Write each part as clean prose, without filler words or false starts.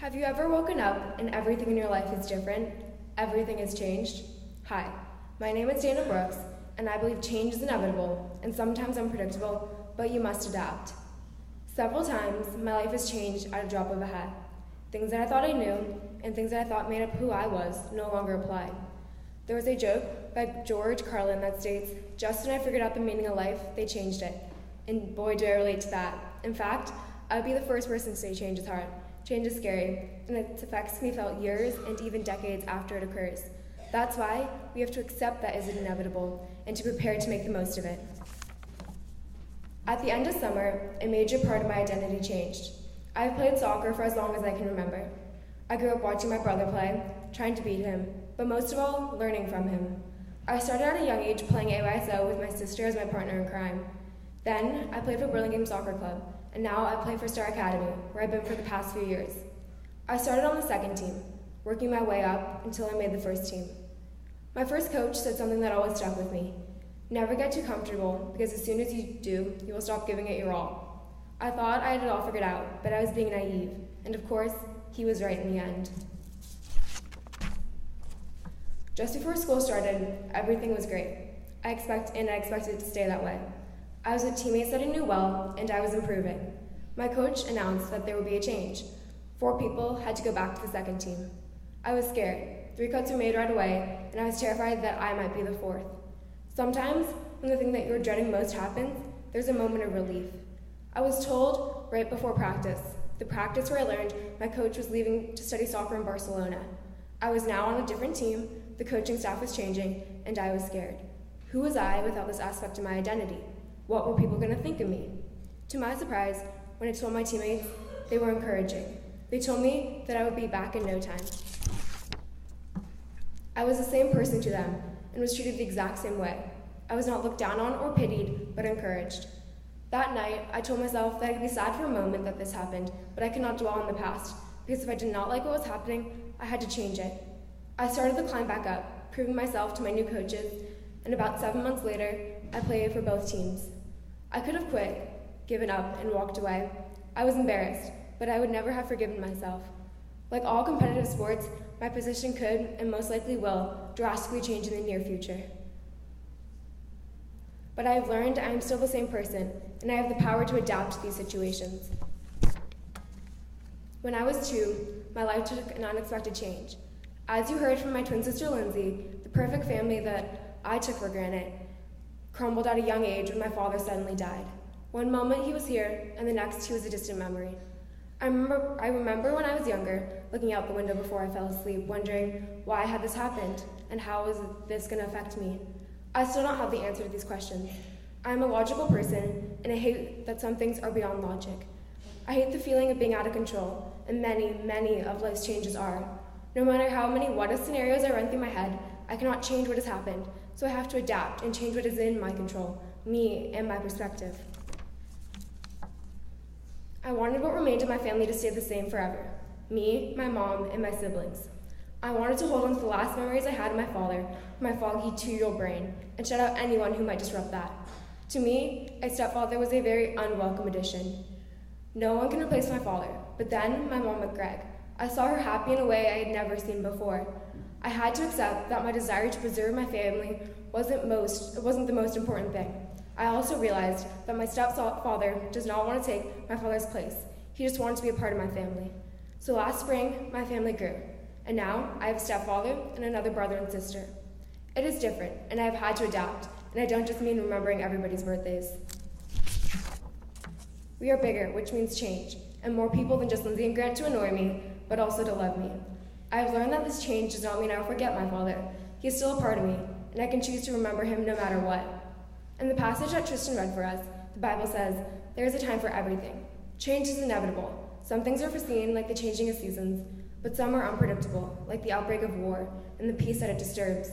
Have you ever woken up and everything in your life is different? Everything has changed? Hi, my name is Dana Brooks, and I believe change is inevitable and sometimes unpredictable, but you must adapt. Several times, my life has changed at a drop of a hat. Things that I thought I knew and things that I thought made up who I was no longer apply. There was a joke by George Carlin that states, "Just when I figured out the meaning of life, they changed it." And boy, do I relate to that. In fact, I would be the first person to say change is hard. Change is scary, and its effects can be felt years and even decades after it occurs. That's why we have to accept that is inevitable and to prepare to make the most of it. At the end of summer, a major part of my identity changed. I have played soccer for as long as I can remember. I grew up watching my brother play, trying to beat him, but most of all, learning from him. I started at a young age playing AYSO with my sister as my partner in crime. Then, I played for Burlingame Soccer Club, and now I play for Star Academy, where I've been for the past few years. I started on the second team, working my way up until I made the first team. My first coach said something that always stuck with me. Never get too comfortable, because as soon as you do, you will stop giving it your all. I thought I had it all figured out, but I was being naive, and of course, he was right in the end. Just before school started, everything was great. I expected it to stay that way. I was with teammates that I knew well, and I was improving. My coach announced that there would be a change. 4 people had to go back to the second team. I was scared. 3 cuts were made right away, and I was terrified that I might be the 4th. Sometimes, when the thing that you're dreading most happens, there's a moment of relief. I was told right before practice, the practice where I learned my coach was leaving to study soccer in Barcelona. I was now on a different team, the coaching staff was changing, and I was scared. Who was I without this aspect of my identity? What were people going to think of me? To my surprise, when I told my teammates, they were encouraging. They told me that I would be back in no time. I was the same person to them and was treated the exact same way. I was not looked down on or pitied, but encouraged. That night, I told myself that I could be sad for a moment that this happened, but I could not dwell on the past, because if I did not like what was happening, I had to change it. I started the climb back up, proving myself to my new coaches, and about 7 months later, I played for both teams. I could have quit, given up, and walked away. I was embarrassed, but I would never have forgiven myself. Like all competitive sports, my position could, and most likely will, drastically change in the near future. But I have learned I am still the same person, and I have the power to adapt to these situations. When I was 2, my life took an unexpected change. As you heard from my twin sister Lindsay, the perfect family that I took for granted crumbled at a young age when my father suddenly died. One moment he was here, and the next he was a distant memory. I remember when I was younger, looking out the window before I fell asleep, wondering why had this happened, and how was this going to affect me. I still don't have the answer to these questions. I am a logical person, and I hate that some things are beyond logic. I hate the feeling of being out of control, and many of life's changes are. No matter how many what-if scenarios I run through my head, I cannot change what has happened, so I have to adapt and change what is in my control, me and my perspective. I wanted what remained of my family to stay the same forever. Me, my mom, and my siblings. I wanted to hold on to the last memories I had of my father, my foggy 2-year-old brain, and shut out anyone who might disrupt that. To me, a stepfather was a very unwelcome addition. No one can replace my father, but then my mom with Greg. I saw her happy in a way I had never seen before. I had to accept that my desire to preserve my family wasn't the most important thing. I also realized that my stepfather does not want to take my father's place. He just wanted to be a part of my family. So last spring, my family grew. And now, I have a stepfather and another brother and sister. It is different, and I have had to adapt, and I don't just mean remembering everybody's birthdays. We are bigger, which means change, and more people than just Lindsay and Grant to annoy me, but also to love me. I have learned that this change does not mean I will forget my father. He is still a part of me, and I can choose to remember him no matter what. In the passage that Tristan read for us, the Bible says, "There is a time for everything." Change is inevitable. Some things are foreseen, like the changing of seasons, but some are unpredictable, like the outbreak of war and the peace that it disturbs.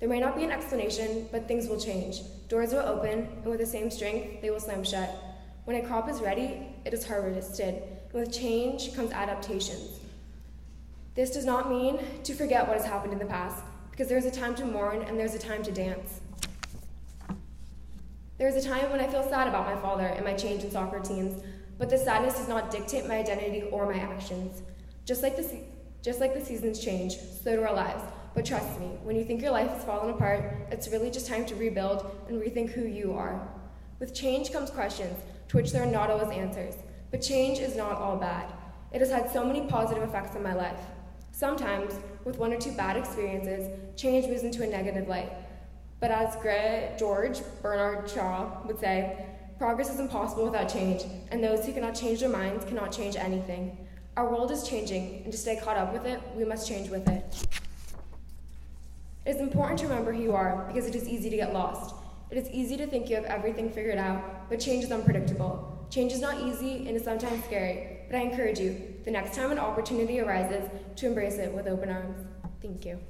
There may not be an explanation, but things will change. Doors will open, and with the same strength, they will slam shut. When a crop is ready, it is harvested, and with change comes adaptations. This does not mean to forget what has happened in the past, because there is a time to mourn and there is a time to dance. There is a time when I feel sad about my father and my change in soccer teams, but this sadness does not dictate my identity or my actions. Just like the seasons change, so do our lives. But trust me, when you think your life has fallen apart, it's really just time to rebuild and rethink who you are. With change comes questions, to which there are not always answers. But change is not all bad. It has had so many positive effects on my life. Sometimes, with one or two bad experiences, change moves into a negative light. But as George Bernard Shaw would say, progress is impossible without change, and those who cannot change their minds cannot change anything. Our world is changing, and to stay caught up with it, we must change with it. It is important to remember who you are, because it is easy to get lost. It is easy to think you have everything figured out, but change is unpredictable. Change is not easy and is sometimes scary, but I encourage you, the next time an opportunity arises, to embrace it with open arms. Thank you.